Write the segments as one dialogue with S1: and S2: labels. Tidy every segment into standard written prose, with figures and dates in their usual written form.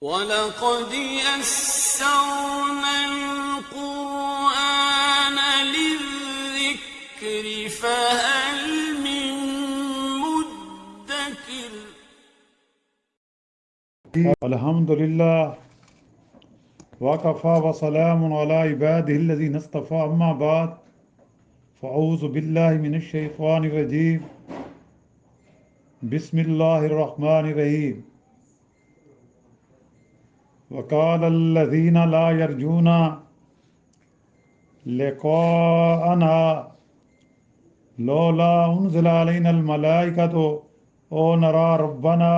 S1: وَلَقَدْ يَسَّرْنَا الْقُرْآنَ لِلذِّكْرِ فَهَلْ مِن مُّدَّكِرٍ.
S2: الحمد للہ وکفیٰ وسلام علی عبادہ الذین اصطفیٰ اما بعد فاعوذ باللہ من الشیطان الرجیم بسم اللہ الرحمن الرحیم وقال الذین لا یرجون لقاءنا لولا انزل علینا الملائکۃ او نرى ربنا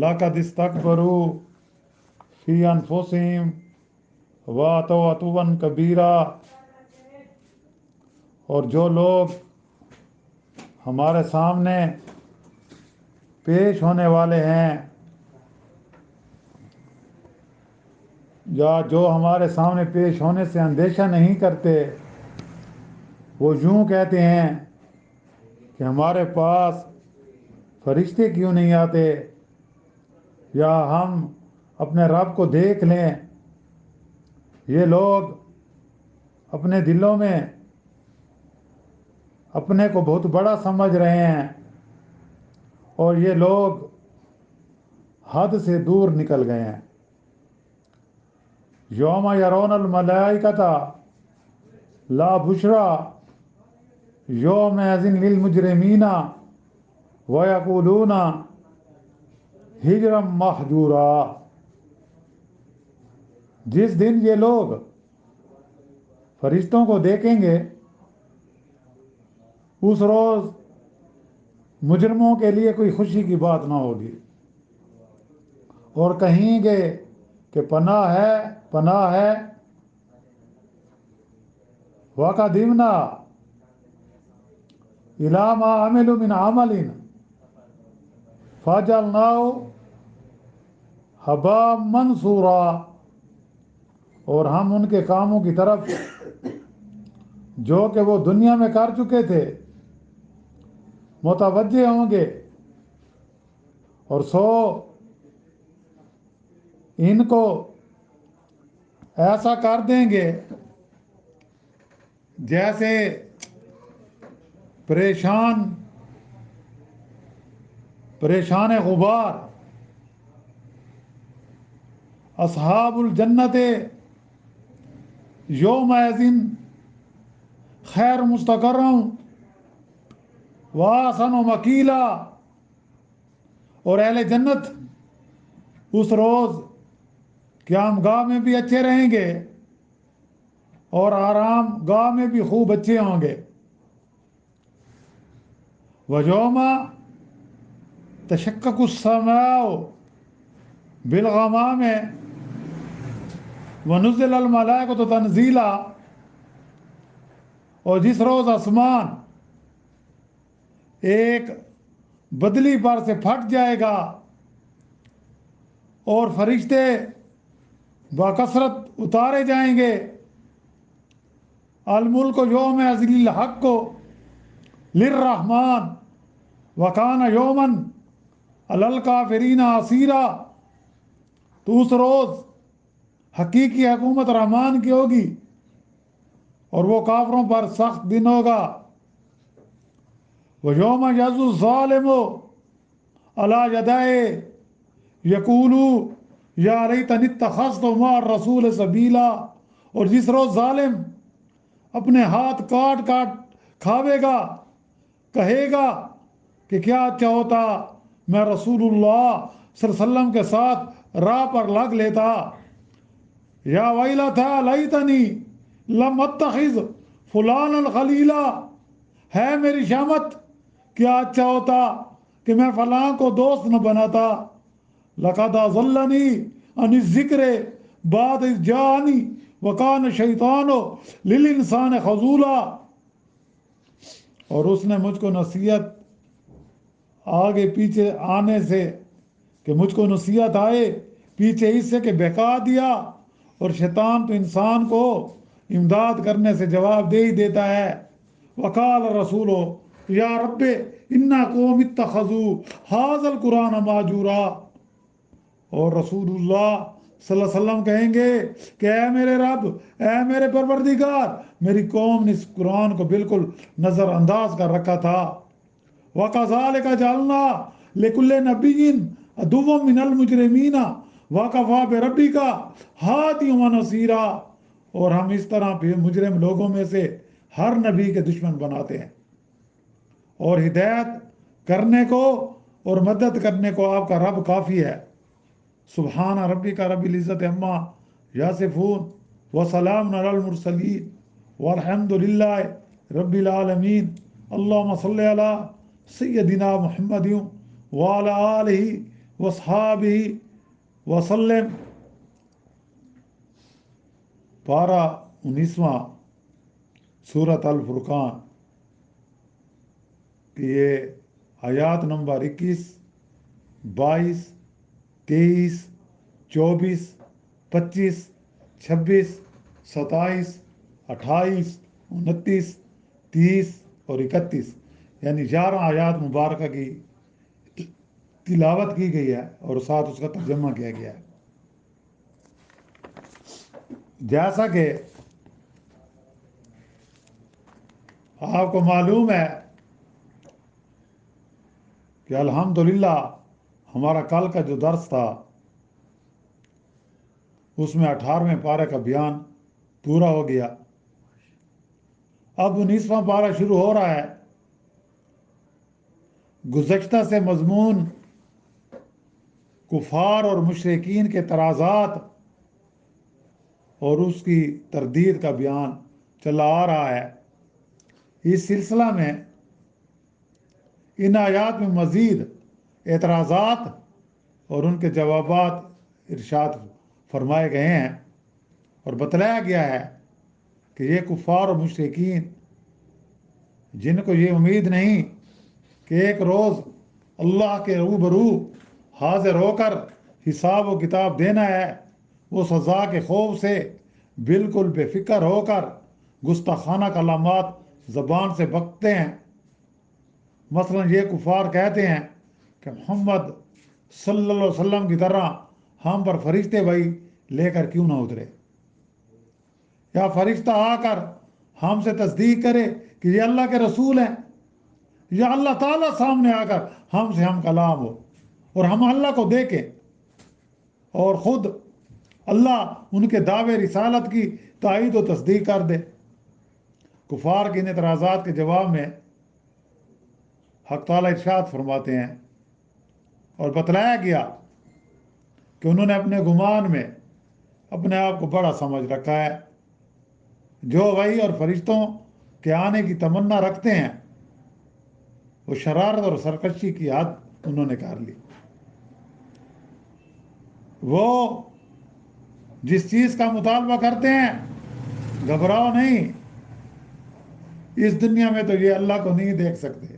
S2: لقد استكبروا فی انفسہم واتوا عتوا کبیرا. اور جو لوگ ہمارے سامنے پیش ہونے والے ہیں یا جو ہمارے سامنے پیش ہونے سے اندیشہ نہیں کرتے، وہ یوں کہتے ہیں کہ ہمارے پاس فرشتے کیوں نہیں آتے یا ہم اپنے رب کو دیکھ لیں. یہ لوگ اپنے دلوں میں اپنے کو بہت بڑا سمجھ رہے ہیں اور یہ لوگ حد سے دور نکل گئے ہیں. یوم یرون الملائکۃ لا بشرا یومئذ للمجرمین ویقولون ہجرا محجورا. جس دن یہ لوگ فرشتوں کو دیکھیں گے اس روز مجرموں کے لیے کوئی خوشی کی بات نہ ہوگی اور کہیں گے کہ پناہ ہے پناہ ہے. وَقَدِمْنَا إِلَىٰ مَا عَمِلُوا مِنْ عَمَلٍ فَجَعَلْنَاهُ هَبَاءً مَّنثُورًا. اور ہم ان کے کاموں کی طرف جو کہ وہ دنیا میں کر چکے تھے متوجہ ہوں گے اور سو ان کو ایسا کر دیں گے جیسے پریشان غبار. اصحاب الجنت یومئذ خیر مستقرا واحسن مقیلا. اور اہل جنت اس روز قیام گاہ میں بھی اچھے رہیں گے اور آرام گاہ میں بھی خوب اچھے ہوں گے. وَيَوْمَ تَشَقَّقُ السَّمَاءُ بِالْغَمَامِ وَنُزِّلَ الْمَلَائِكَةُ تَنزِيلًا. اور جس روز آسمان ایک بدلی پر سے پھٹ جائے گا اور فرشتے بکثرت اتارے جائیں گے. الملک یومئذ الحق للرحمن وکان یوما علی الکافرین عسیرا. تو اس روز حقیقی حکومت رحمان کی ہوگی اور وہ کافروں پر سخت دن ہوگا. وَيَوْمَ يَعَضُّ الظَّالِمُ عَلَى يَدَيْهِ يَقُولُ يَا لَيْتَنِی اتَّخَذْتُ مَعَ الرَّسُولِ سَبِیلًا. اور جس روز ظالم اپنے ہاتھ کاٹ کاٹ کھاوے گا کہے گا کہ کیا اچھا ہوتا میں رسول اللہ صلی اللہ علیہ وسلم کے ساتھ راہ پر لگ لیتا. یا ویلتیٰ لیتنی لم اتخذ فلانا خلیلا. ہے میری شامت کیا اچھا ہوتا کہ میں فلاں کو دوست نہ بناتا. لقد اضلنی عن الذکر بعد اذ جاءنی وکان الشیطان للانسان خذولا. اور اس نے مجھ کو نصیحت آگے پیچھے آنے سے کہ مجھ کو نصیحت آئے پیچھے اس سے کہ بہکا دیا. اور شیطان تو انسان کو امداد کرنے سے جواب دے ہی دیتا ہے. وقال الرسول یا رب انا قوم اتخذوا هذا القرآن مہجورا. اور رسول اللہ صلی اللہ علیہ وسلم کہیں گے کہ اے میرے رب، اے میرے پروردگار، میری قوم نے اس قرآن کو بالکل نظر انداز کر رکھا تھا۔ وَكَذَلِكَ جَعَلْنَا لِكُلِّ نَبِيٍّ عَدُوًّا مِّنَ الْمُجْرِمِينَ وَكَفَىٰ بِرَبِّكَ هَادِيًا وَنَصِيرًا، اور ہم اس طرح پھر مجرم لوگوں میں سے ہر نبی کے دشمن بناتے ہیں، اور ہدایت کرنے کو اور مدد کرنے کو آپ کا رب کافی ہے۔ سبحان ربک رب العزت عما یصفون وسلام علی المرسلین والحمد للہ رب العالمین۔ اللہم صلی علی سیدنا محمد وعلی آلہ وصحابہ وسلم۔ پارہ 19واں سورۃ الفرقان کی یہ آیات نمبر 21، 22، 23، 24، 25، 26، 27، 28، 29، 30 اور 31، یعنی 11 آیات مبارکہ کی تلاوت کی گئی ہے اور ساتھ اس کا ترجمہ کیا گیا ہے۔ جیسا کہ آپ کو معلوم ہے کہ الحمدللہ ہمارا کل کا جو درس تھا اس میں 18ویں پارے کا بیان پورا ہو گیا۔ اب 19واں پارہ شروع ہو رہا ہے۔ گزشتہ سے مضمون کفار اور مشرکین کے اعتراضات اور اس کی تردید کا بیان چلا آ رہا ہے۔ اس سلسلہ میں ان آیات میں مزید اعتراضات اور ان کے جوابات ارشاد فرمائے گئے ہیں، اور بتلایا گیا ہے کہ یہ کفار اور مشرکین جن کو یہ امید نہیں کہ ایک روز اللہ کے روبرو حاضر ہو کر حساب و کتاب دینا ہے، وہ سزا کے خوف سے بالکل بے فکر ہو کر گستاخانہ کلمات زبان سے بکتے ہیں۔ مثلا یہ کفار کہتے ہیں کہ محمد صلی اللہ علیہ وسلم کی طرح ہم پر فرشتے بھائی لے کر کیوں نہ اترے، یا فرشتہ آ کر ہم سے تصدیق کرے کہ یہ اللہ کے رسول ہیں، یا اللہ تعالیٰ سامنے آ کر ہم سے ہم کلام ہو اور ہم اللہ کو دیکھیں، اور خود اللہ ان کے دعوے رسالت کی تائید و تصدیق کر دے۔ کفار کے ان اعتراضات کے جواب میں حق تعالیٰ ارشاد فرماتے ہیں، اور بتلایا گیا کہ انہوں نے اپنے گمان میں اپنے آپ کو بڑا سمجھ رکھا ہے۔ جو وحی اور فرشتوں کے آنے کی تمنا رکھتے ہیں وہ شرارت اور سرکشی کی حد انہوں نے کر لی۔ وہ جس چیز کا مطالبہ کرتے ہیں، گھبراؤ نہیں، اس دنیا میں تو یہ اللہ کو نہیں دیکھ سکتے،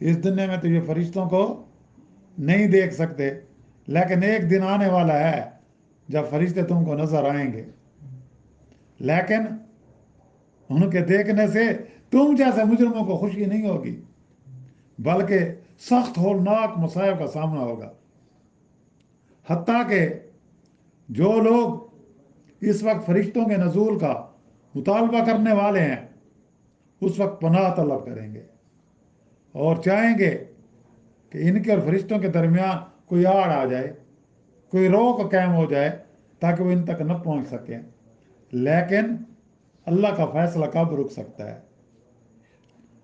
S2: اس دنیا میں تو یہ فرشتوں کو نہیں دیکھ سکتے، لیکن ایک دن آنے والا ہے جب فرشتے تم کو نظر آئیں گے، لیکن ان کے دیکھنے سے تم جیسے مجرموں کو خوشی نہیں ہوگی، بلکہ سخت ہولناک مصائب کا سامنا ہوگا۔ حتیٰ کہ جو لوگ اس وقت فرشتوں کے نزول کا مطالبہ کرنے والے ہیں اس وقت پناہ طلب کریں گے اور چاہیں گے کہ ان کے اور فرشتوں کے درمیان کوئی آڑ آ جائے، کوئی روک قائم ہو جائے تاکہ وہ ان تک نہ پہنچ سکیں، لیکن اللہ کا فیصلہ کب رک سکتا ہے؟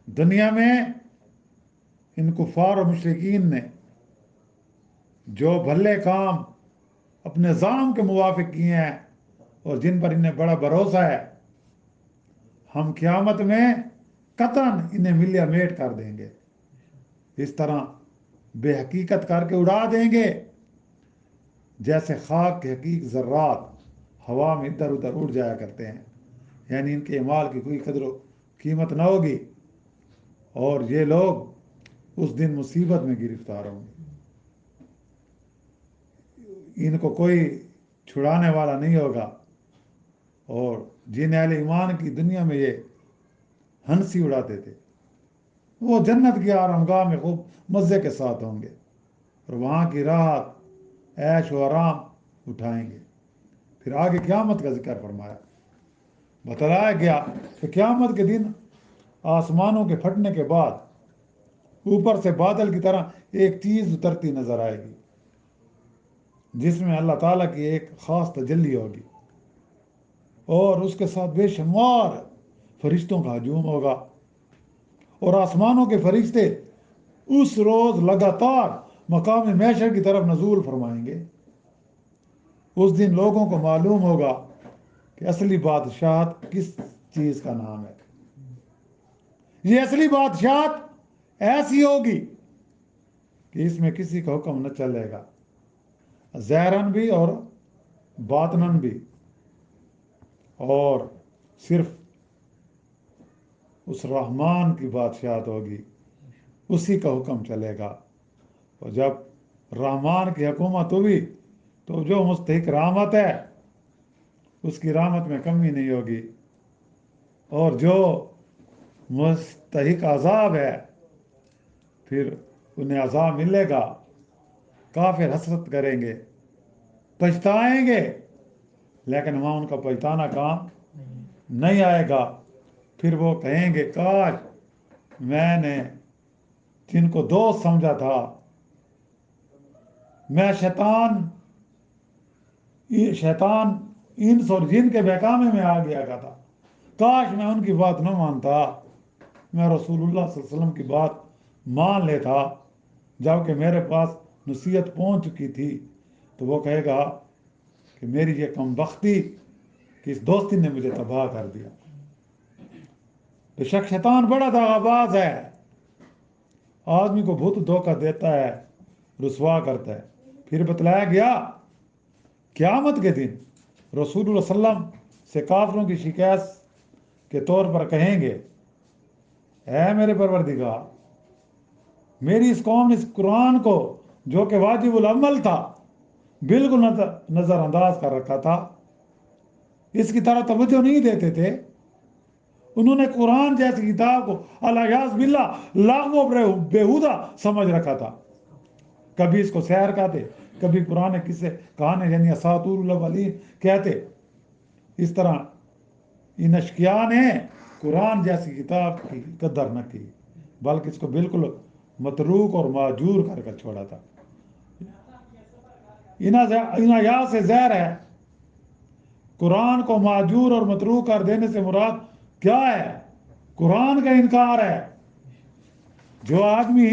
S2: دنیا میں ان کفار و مشرکین نے جو بھلے کام اپنے ظلم کے موافق کیے ہیں اور جن پر انہیں بڑا بھروسہ ہے، ہم قیامت میں قطعاً انہیں ملیا میٹ کر دیں گے، اس طرح بے حقیقت کر کے اڑا دیں گے جیسے خاک کے حقیق ذرات ہوا میں ادھر ادھر اڑ جایا کرتے ہیں، یعنی ان کے اعمال کی کوئی قدر و قیمت نہ ہوگی، اور یہ لوگ اس دن مصیبت میں گرفتار ہوں گے، ان کو کوئی چھڑانے والا نہیں ہوگا۔ اور جن اہل ایمان کی دنیا میں یہ ہنسی اڑاتے تھے وہ جنت کی آرامگاہ میں خوب مزے کے ساتھ ہوں گے، اور وہاں کی راحت عیش و آرام اٹھائیں گے۔ پھر آگے قیامت کا ذکر فرمایا، بتلایا گیا کہ قیامت کے دن آسمانوں کے پھٹنے کے بعد اوپر سے بادل کی طرح ایک چیز اترتی نظر آئے گی، جس میں اللہ تعالیٰ کی ایک خاص تجلی ہوگی، اور اس کے ساتھ بے شمار فرشتوں کا ہجوم ہوگا، اور آسمانوں کے فرشتے اس روز لگاتار مقام محشر کی طرف نزول فرمائیں گے۔ اس دن لوگوں کو معلوم ہوگا کہ اصلی بادشاہت کس چیز کا نام ہے۔ یہ اصلی بادشاہت ایسی ہوگی کہ اس میں کسی کا حکم نہ چلے گا، ظاہراً بھی اور باطناً بھی، اور صرف اس رحمان کی بادشاہت ہوگی، اسی کا حکم چلے گا۔ اور جب رحمان کی حکومت ہوگی تو جو مستحق رحمت ہے اس کی رحمت میں کمی نہیں ہوگی، اور جو مستحق عذاب ہے پھر انہیں عذاب ملے گا۔ کافر حسرت کریں گے، پچھتائیں گے، لیکن وہاں ان کا پچھتانا کام نہیں آئے گا۔ پھر وہ کہیں گے کاش میں نے جن کو دوست سمجھا تھا، میں شیطان انس اور جن کے بہکامے میں آ گیا تھا، کاش میں ان کی بات نہ مانتا، میں رسول اللہ صلی اللہ علیہ وسلم کی بات مان لیتا جبکہ میرے پاس نصیحت پہنچ چکی تھی۔ تو وہ کہے گا کہ میری یہ کم بختی کہ اس دوستی نے مجھے تباہ کر دیا۔ بے شک شیطان بڑا دغا باز ہے، آدمی کو بہت دھوکہ دیتا ہے، رسوا کرتا ہے۔ پھر بتلایا گیا قیامت کے دن رسول اللہ صلی اللہ علیہ وسلم سے کافروں کی شکایت کے طور پر کہیں گے، اے میرے پروردگار، میری اس قوم نے اس قرآن کو جو کہ واجب العمل تھا بالکل نظر انداز کر رکھا تھا، اس کی طرح توجہ نہیں دیتے تھے۔ انہوں نے قرآن جیسی کتاب کو الیاذ باللہ لغو و بیہودہ سمجھ رکھا تھا، کبھی اس کو سحر کہتے، کبھی پرانے قصے کہانے یعنی اساطیر الاولین کہتے۔ اس طرح ان اشقیاء نے قرآن جیسی کتاب کی قدر نہ کی، بلکہ اس کو بالکل متروک اور مہجور کر کر چھوڑا تھا۔ ان آیات سے ظاہر ہے قرآن کو مہجور اور متروک کر دینے سے مراد کیا ہے؟ قرآن کا انکار ہے۔ جو آدمی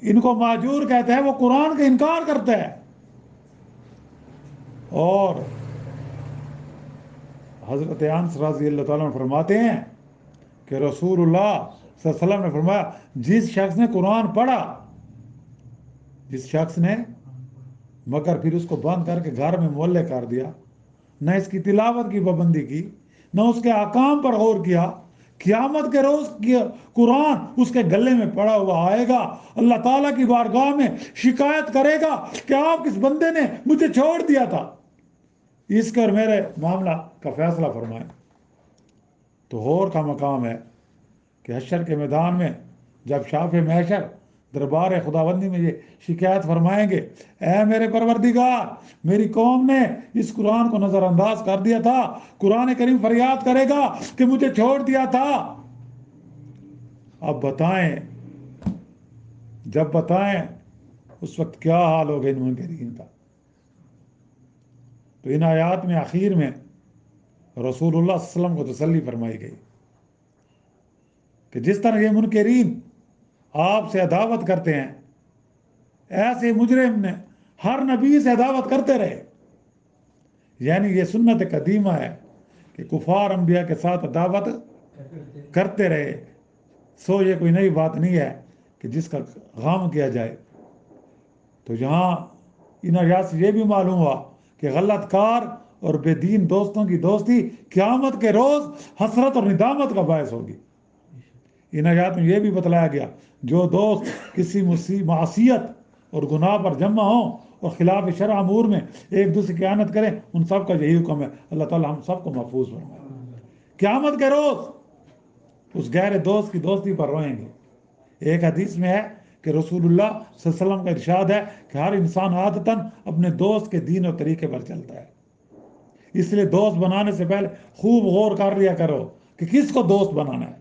S2: ان کو مہجور کہتا ہے وہ قرآن کا انکار کرتا ہے۔ اور حضرت انس رضی اللہ تعالیٰ عنہ فرماتے ہیں کہ رسول اللہ صلی اللہ علیہ وسلم نے فرمایا، جس شخص نے قرآن پڑھا، جس شخص نے مگر پھر اس کو بند کر کے گھر میں مولے کر دیا، نہ اس کی تلاوت کی پابندی کی، نہ اس کے احکام پر غور کیا، قیامت کے روز قرآن اس کے گلے میں پڑا ہوا آئے گا، اللہ تعالیٰ کی بارگاہ میں شکایت کرے گا کہ آپ کس بندے نے مجھے چھوڑ دیا تھا، اس کر میرے معاملہ کا فیصلہ فرمائیں۔ تو غور کا مقام ہے کہ حشر کے میدان میں جب شافع محشر دربار خداوندی میں یہ شکایت فرمائیں گے، اے میرے پروردگار، میری قوم نے اس قرآن کو نظر انداز کر دیا تھا، قرآن کریم فریاد کرے گا کہ مجھے چھوڑ دیا تھا۔ اب بتائیں، جب بتائیں اس وقت کیا حال ہوگا ان منکرین کا۔ تو ان آیات میں آخر میں رسول اللہ صلی اللہ علیہ وسلم کو تسلی فرمائی گئی کہ جس طرح یہ منکرین آپ سے عداوت کرتے ہیں، ایسے مجرم نے ہر نبی سے عداوت کرتے رہے۔ یعنی یہ سنت قدیمہ ہے کہ کفار انبیاء کے ساتھ عداوت کرتے رہے، سو یہ کوئی نئی بات نہیں ہے کہ جس کا غم کیا جائے۔ تو یہاں ان آیات سے یہ بھی معلوم ہوا کہ غلط کار اور بے دین دوستوں کی دوستی قیامت کے روز حسرت اور ندامت کا باعث ہوگی۔ ان آیات میں یہ بھی بتلایا گیا جو دوست کسی معصیت اور گناہ پر جمع ہوں اور خلاف شرع امور میں ایک دوسرے کی اعانت کریں، ان سب کا یہی حکم ہے۔ اللہ تعالی ہم سب کو محفوظ فرمائے۔ قیامت کے روز اس گہرے دوست کی دوستی پر روئیں گے۔ ایک حدیث میں ہے کہ رسول اللہ صلی اللہ علیہ وسلم کا ارشاد ہے کہ ہر انسان عادتاً اپنے دوست کے دین اور طریقے پر چلتا ہے، اس لیے دوست بنانے سے پہلے خوب غور کر لیا کرو کہ کس کو دوست بنانا ہے۔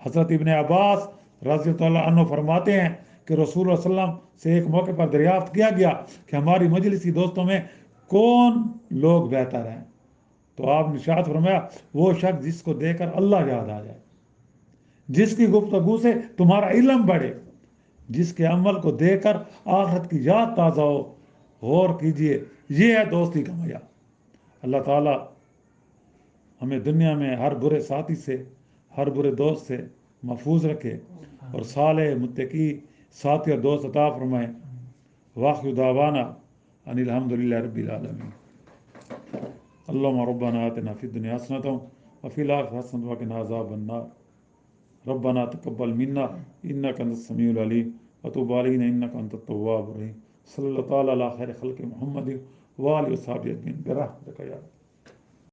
S2: حضرت ابن عباس رضی اللہ عنہ فرماتے ہیں کہ رسول اللہ صلی اللہ علیہ وسلم سے ایک موقع پر دریافت کیا گیا کہ ہماری مجلسی دوستوں میں کون لوگ بہتر ہیں، تو آپ نے ارشاد فرمایا وہ شخص جس کو دیکھ کر اللہ یاد آ جائے، جس کی گفتگو سے تمہارا علم بڑھے، جس کے عمل کو دیکھ کر آخرت کی یاد تازہ ہو۔ غور کیجئے، یہ ہے دوستی کا مزہ۔ اللہ تعالیٰ ہمیں دنیا میں ہر برے ساتھی سے، ہر برے دوست سے محفوظ رکھے اور صالح متقی ساتھی اور دوست عطا فرمائے۔ واخر دعوانا ان الحمد للہ رب العالمین۔ اللہم ربنا آتنا فی الدنیا حسنۃ وفی الآخرۃ حسنۃ وقنا عذاب النار۔ ربنا تقبل منا انک انت السمیع العلیم وتب علینا انک انت التواب الرحیم۔ صلی اللہ تعالیٰ علی خیر خلق محمد وآلہ وصحبہ اجمعین برحمتک یا